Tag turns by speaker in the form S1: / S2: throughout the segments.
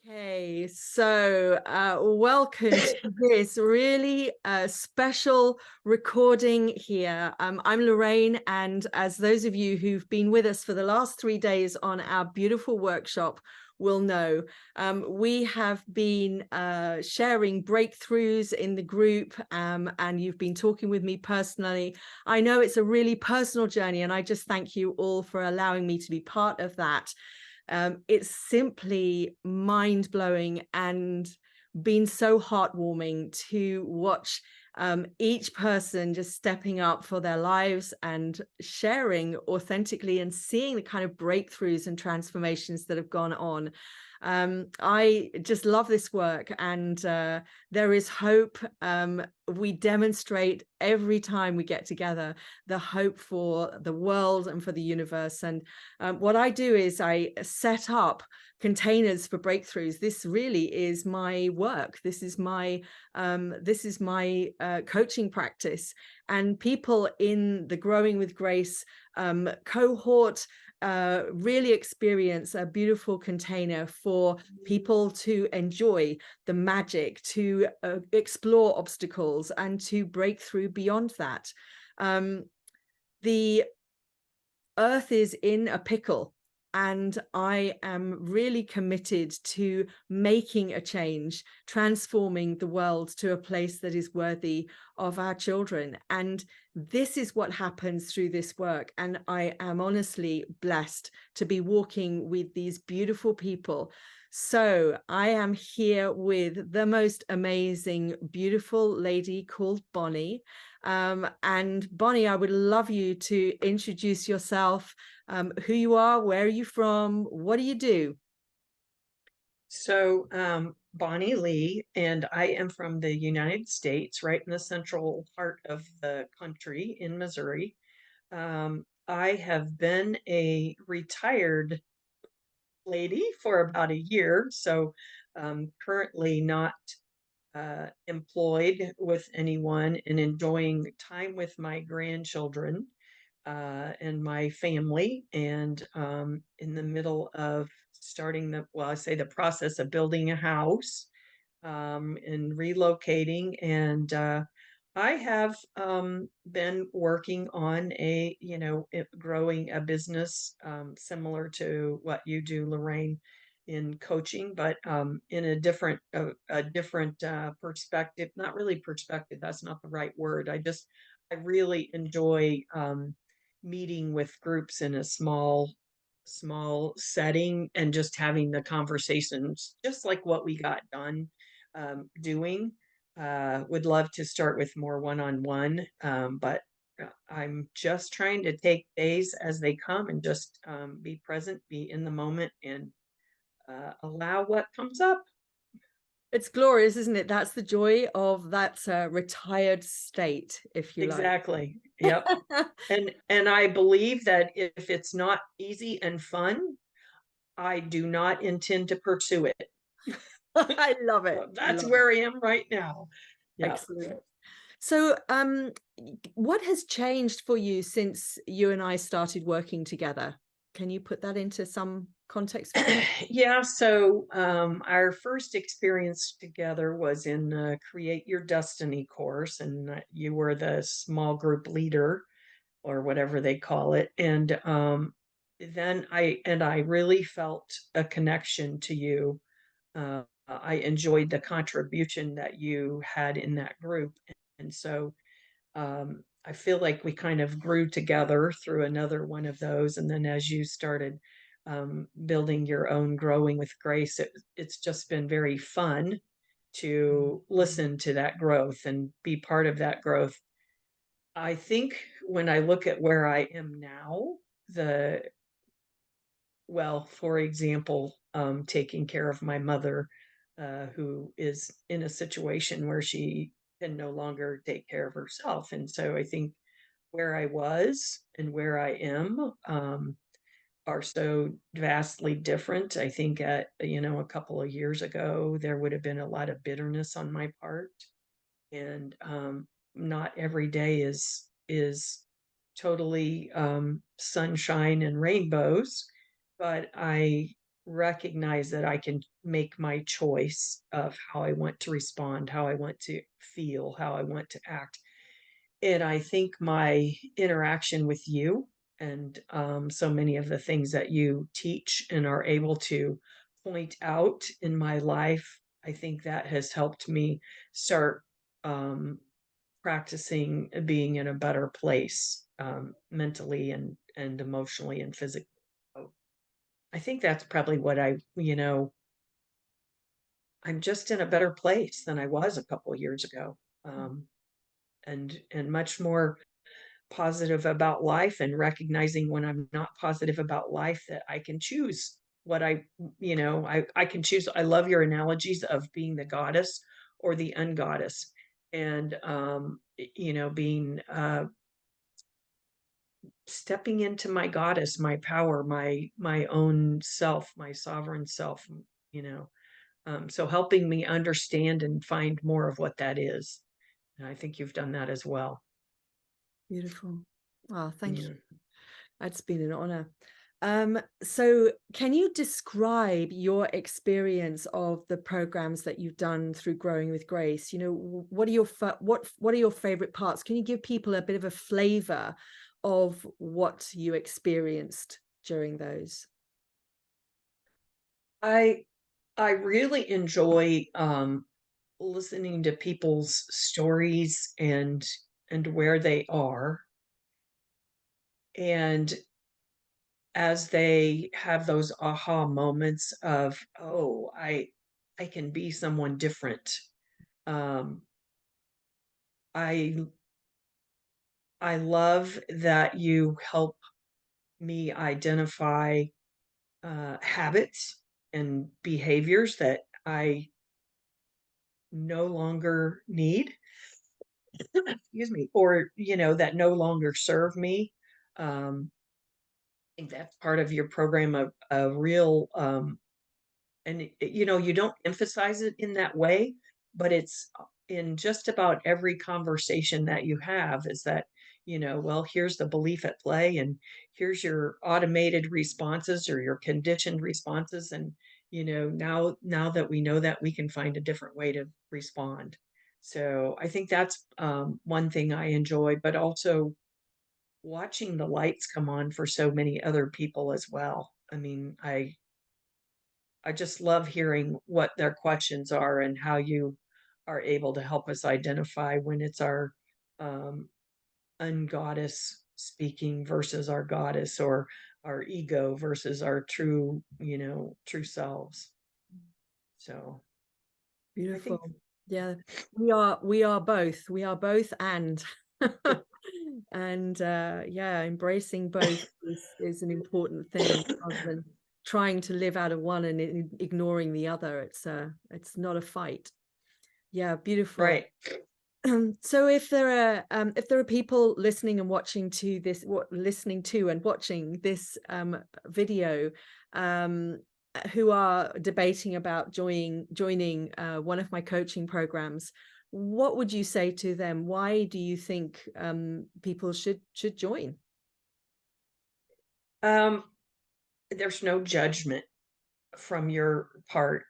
S1: Okay, so welcome to this really special recording here. I'm Lorraine, and as those of you who've been with us for the last 3 days on our beautiful workshop will know, we have been sharing breakthroughs in the group, and you've been talking with me personally. I know it's a really personal journey, and I just thank you all for allowing me to be part of that. It's simply mind-blowing and been so heartwarming to watch each person just stepping up for their lives and sharing authentically and seeing the kind of breakthroughs and transformations that have gone on. I just love this work, and there is hope. We demonstrate every time we get together the hope for the world and for the universe. And what I do is I set up containers for breakthroughs. This really is my work. This is my coaching practice. And people in the Growing with Grace cohort really experience a beautiful container for people to enjoy the magic, to explore obstacles, and to break through beyond that. The earth is in a pickle, and I am really committed to making a change, transforming the world to a place that is worthy of our children. And this is what happens through this work. And I am honestly blessed to be walking with these beautiful people. So I am here with the most amazing, beautiful lady called Boni. And Boni, I would love you to introduce yourself, who you are, where are you from, what do you do?
S2: So, Bonnie Lee, and I am from the United States, right in the central part of the country in Missouri. I have been a retired lady for about a year, so currently not employed with anyone and enjoying time with my grandchildren and my family, and in the middle of starting I say the process of building a house and relocating. And I have been working on growing a business similar to what you do, Lorraine, in coaching, but in a different perspective. Not really perspective. That's not the right word. I really enjoy meeting with groups in a small setting and just having the conversations, just like what we got done doing. Would love to start with more one-on-one, but I'm just trying to take days as they come and just be present, be in the moment, and allow what comes up.
S1: It's glorious, isn't it? That's the joy of that retired state, if you like.
S2: Exactly. Yep. And I believe that if it's not easy and fun, I do not intend to pursue it.
S1: I love it.
S2: So
S1: I
S2: that's
S1: love it.
S2: where I am right now. Yeah.
S1: Excellent. So, what has changed for you since you and I started working together? Can you put that into some context for me?
S2: Yeah, so our first experience together was in Create Your Destiny course, and you were the small group leader or whatever they call it. And then I really felt a connection to you. I enjoyed the contribution that you had in that group. And so I feel like we kind of grew together through another one of those. And then as you started building your own Growing with Grace, it's just been very fun to listen to that growth and be part of that growth. I think when I look at where I am now, for example, taking care of my mother, who is in a situation where she can no longer take care of herself. And so I think where I was and where I am are so vastly different. I think a couple of years ago, there would have been a lot of bitterness on my part. And not every day is totally sunshine and rainbows, but I recognize that I can make my choice of how I want to respond, how I want to feel, how I want to act. And I think my interaction with you and so many of the things that you teach and are able to point out in my life, I think that has helped me start um, practicing being in a better place mentally and emotionally and physically. So I think that's probably what I'm just in a better place than I was a couple years ago. Um, and much more positive about life and recognizing when I'm not positive about life that I can choose what I can choose. I love your analogies of being the goddess or the ungoddess and being stepping into my goddess, my power, my own self, my sovereign self, you know. So helping me understand and find more of what that is. And I think you've done that as well.
S1: Beautiful. Oh, thank you.
S2: Yeah.
S1: It's been an honor. So can you describe your experience of the programs that you've done through Growing with Grace? What are your what are your favorite parts? Can you give people a bit of a flavor of what you experienced during those?
S2: I I really enjoy listening to people's stories and where they are, and as they have those aha moments of, oh, I can be someone different. um i I love that you help me identify habits and behaviors that I no longer need, excuse me, or that no longer serve me. I think that's part of your program, of a real and you don't emphasize it in that way, but it's in just about every conversation that you have, is that, well, here's the belief at play, and here's your automated responses or your conditioned responses. And now that we know that, we can find a different way to respond. So I think that's one thing I enjoy, but also watching the lights come on for so many other people as well. I mean, I just love hearing what their questions are and how you are able to help us identify when it's our um, ungoddess speaking versus our goddess, or our ego versus our true selves. So I think,
S1: Beautiful. Yeah, we are both. We are both and and yeah, embracing both is an important thing rather than trying to live out of one and ignoring the other. It's not a fight. Yeah, beautiful.
S2: right.
S1: So if there are people listening and watching to this, listening to and watching this video, um, who are debating about joining one of my coaching programs, what would you say to them? Why do you think people should join?
S2: um there's no judgment from your part.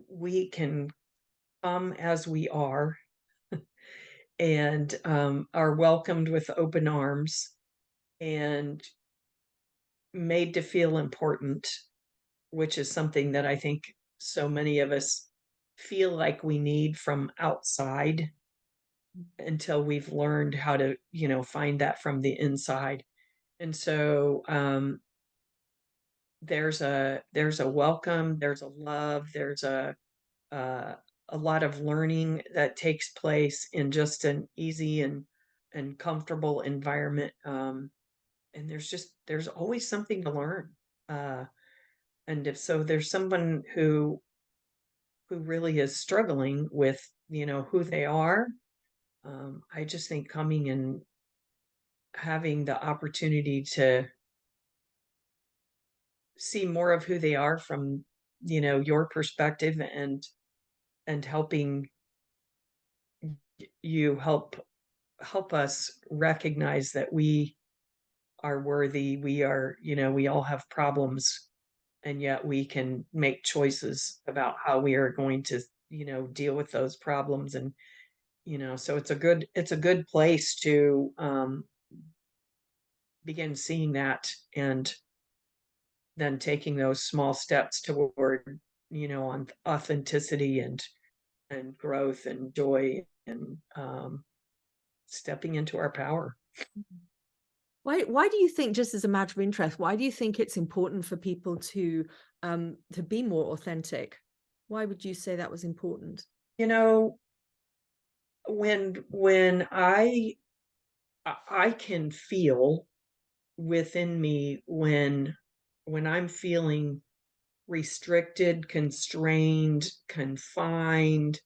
S2: We can come as we are, and are welcomed with open arms and made to feel important, which is something that I think so many of us feel like we need from outside, until we've learned how to, find that from the inside. And so there's a welcome, there's a love, there's uh, a lot of learning that takes place in just an easy and comfortable environment. And there's always something to learn. Uh, and if so, there's someone who really is struggling with, who they are. I just think coming and having the opportunity to see more of who they are from, your perspective, and helping you help us recognize that we are worthy. We are, we all have problems, and yet we can make choices about how we are going to, deal with those problems. And, so it's a good place to begin seeing that, and then taking those small steps toward, on authenticity and growth and joy, and stepping into our power.
S1: Why do you think, just as a matter of interest, why do you think it's important for people to be more authentic? Why would you say that was important?
S2: You know, when I can feel within me when I'm feeling restricted, constrained, confined.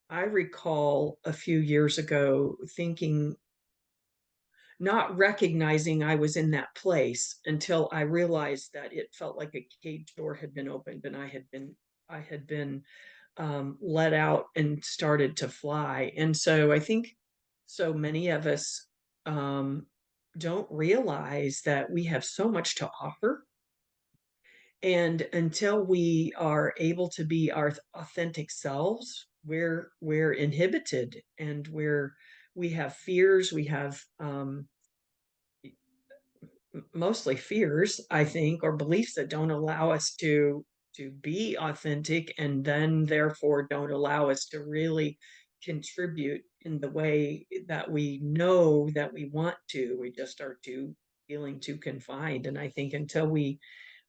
S2: I recall a few years ago thinking, not recognizing I was in that place until I realized that it felt like a cage door had been opened, and I had been let out and started to fly. And so I think so many of us um, don't realize that we have so much to offer. And until we are able to be our authentic selves, we're inhibited, and we have fears. We have mostly fears, I think, or beliefs that don't allow us to be authentic, and then therefore don't allow us to really contribute in the way that we know that we want to. We just start to feeling too confined. And I think until we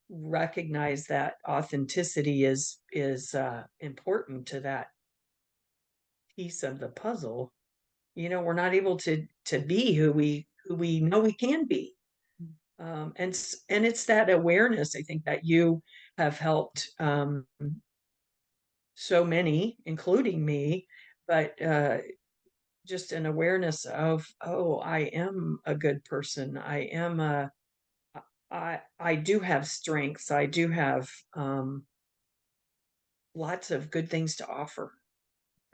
S2: recognize that authenticity is important to that piece of the puzzle, we're not able to be who we know we can be. And it's that awareness, I think, that you have helped so many, including me, but just an awareness of, oh, I am a good person. I do have strengths. I do have lots of good things to offer.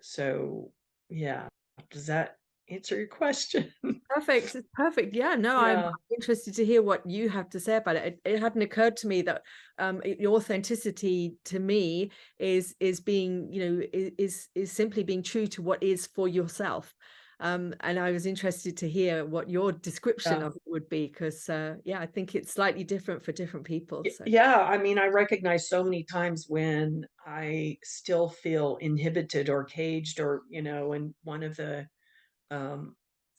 S2: So, yeah, does that answer your question?
S1: Perfect. It's perfect. Yeah, no, I'm
S2: Yeah,
S1: interested to hear what you have to say about it. It hadn't occurred to me that your authenticity to me is being, is simply being true to what is for yourself. And I was interested to hear what your description
S2: yeah.
S1: of it would be, because yeah, I think it's slightly different for different people. So
S2: Yeah, I mean, I recognize so many times when I still feel inhibited or caged, or, and one of the um,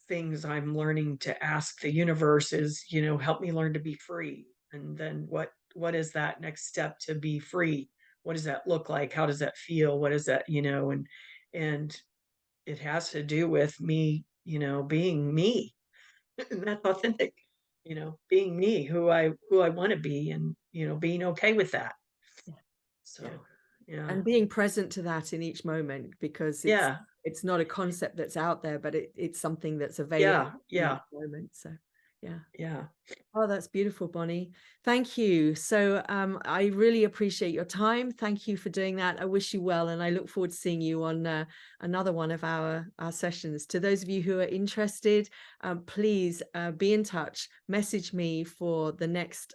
S2: things I'm learning to ask the universe is, help me learn to be free. And then what is that next step to be free? What does that look like? How does that feel? What is that, and it has to do with me, being me. And that's authentic, being me, who I want to be, and, being okay with that.
S1: yeah, yeah.
S2: So, yeah.
S1: And being present to that in each moment, because
S2: Yeah.
S1: it's not a concept that's out there, but it's something that's available
S2: Yeah.
S1: in
S2: Yeah.
S1: each moment. So yeah.
S2: Yeah.
S1: Oh, that's beautiful, Bonnie. Thank you. So I really appreciate your time. Thank you for doing that. I wish you well, and I look forward to seeing you on another one of our sessions. To those of you who are interested, please be in touch. Message me for the next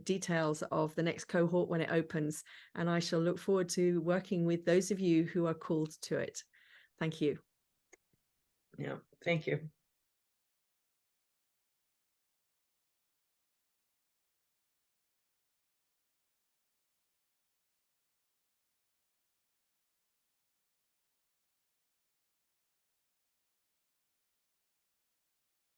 S1: details of the next cohort when it opens, and I shall look forward to working with those of you who are called to it. Thank you.
S2: Yeah. Thank you.